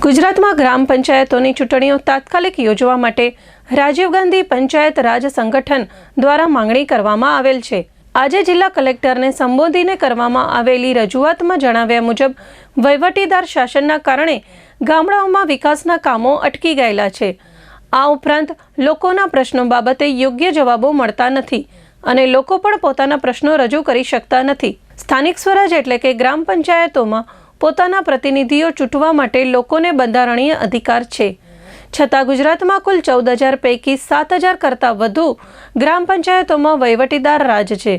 ગુજરાતમાં ગ્રામ પંચાયતોની ચૂંટણીઓ તાત્કાલિક યોજવા માટે રાજીવ ગાંધી પંચાયત રાજ સંગઠન દ્વારા માંગણી કરવામાં આવેલ છે। આજે જિલ્લા કલેક્ટરને સંબોધીને કરવામાં આવેલી રજૂઆતમાં જણાવ્યા મુજબ વહીવટીદાર શાસનના કારણે ગામડાઓમાં વિકાસના કામો અટકી ગયેલા છે। આ ઉપરાંત લોકોના પ્રશ્નો બાબતે યોગ્ય જવાબો મળતા નથી અને લોકો પણ પોતાના પ્રશ્નો રજૂ કરી શકતા નથી। સ્થાનિક સ્વરાજ એટલે કે ગ્રામ પંચાયતોમાં પોતાના પ્રતિનિધિઓ ચૂંટવા માટે લોકોને બંધારણીય અધિકાર છે, છતાં ગુજરાતમાં કુલ 14,000 પૈકી 7,000 કરતાં વધુ ગ્રામ પંચાયતોમાં વહીવટીદાર રાજ છે।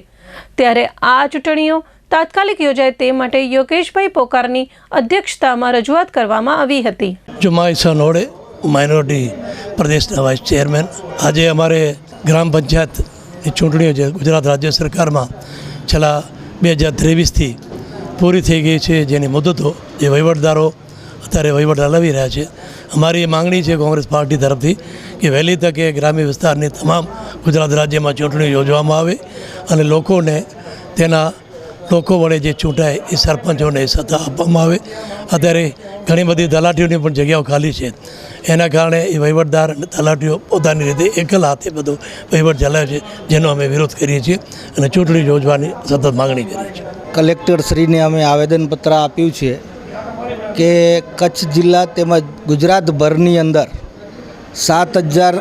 ત્યારે આ ચૂંટણીઓ તાત્કાલિક યોજાય તે માટે યોગેશભાઈ પોકારની અધ્યક્ષતામાં રજૂઆત કરવામાં આવી હતી। જુમાઈસા નોડે માઇનોરિટી પ્રદેશના વાઇસ ચેરમેન, આજે અમારે ગ્રામ પંચાયતની ચૂંટણીઓ છે ગુજરાત રાજ્ય સરકારમાં છેલ્લા 2023થી પૂરી થઈ ગઈ છે, જેની મુદતો જે વહીવટદારો અત્યારે વહીવટ હલાવી રહ્યા છે। અમારી માંગણી છે કોંગ્રેસ પાર્ટી તરફથી કે વહેલી તકે ગ્રામ્ય વિસ્તારની તમામ ગુજરાત રાજ્યમાં ચૂંટણીઓ યોજવામાં આવે અને લોકોને તેના લોકો વડે જે ચૂંટાય એ સરપંચોને સત્તા આપવામાં આવે। અત્યારે ઘણી બધી તલાટીઓની પણ જગ્યાઓ ખાલી છે, એના કારણે એ વહીવટદાર અને તલાટીઓ પોતાની રીતે એકલ હાથે બધો વહીવટ ચલાવે છે, જેનો અમે વિરોધ કરીએ છીએ અને ચૂંટણી યોજવાની સતત માગણી કરીએ છીએ। કલેક્ટરશ્રીને અમે આવેદનપત્ર આપ્યું છે કે કચ્છ જિલ્લા તેમજ ગુજરાતભરની અંદર 7,000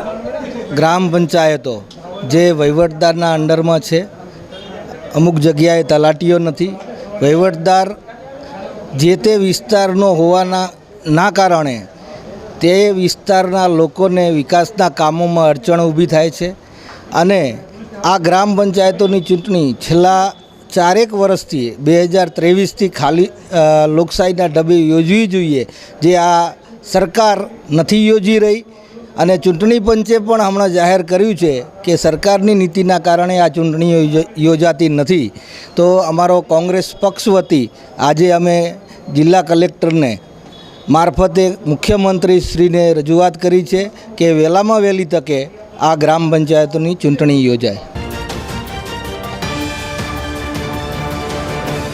ગ્રામ પંચાયતો જે વહીવટદારના અંડરમાં છે, અમુક જગ્યાએ તલાટીઓ નથી, વહીવટદાર જે તે વિસ્તારનો હોવાના કારણે તે વિસ્તારના લોકોને વિકાસના કામોમાં અડચણ ઊભી થાય છે અને આ ગ્રામ પંચાયતોની ચૂંટણી છેલ્લા 4 વર્ષથી 2023થી ખાલી લોકશાહીના ઢબે યોજવી જોઈએ, જે આ સરકાર નથી યોજી રહી અને ચૂંટણી પંચે પણ હમણાં જાહેર કર્યું છે કે સરકારની નીતિના કારણે આ ચૂંટણીઓ યોજાતી નથી। તો અમારો કોંગ્રેસ પક્ષ વતી આજે અમે જિલ્લા કલેક્ટરને મારફતે મુખ્યમંત્રીશ્રીને રજૂઆત કરી છે કે વહેલામાં વહેલી તકે આ ગ્રામ પંચાયતોની ચૂંટણી યોજાય।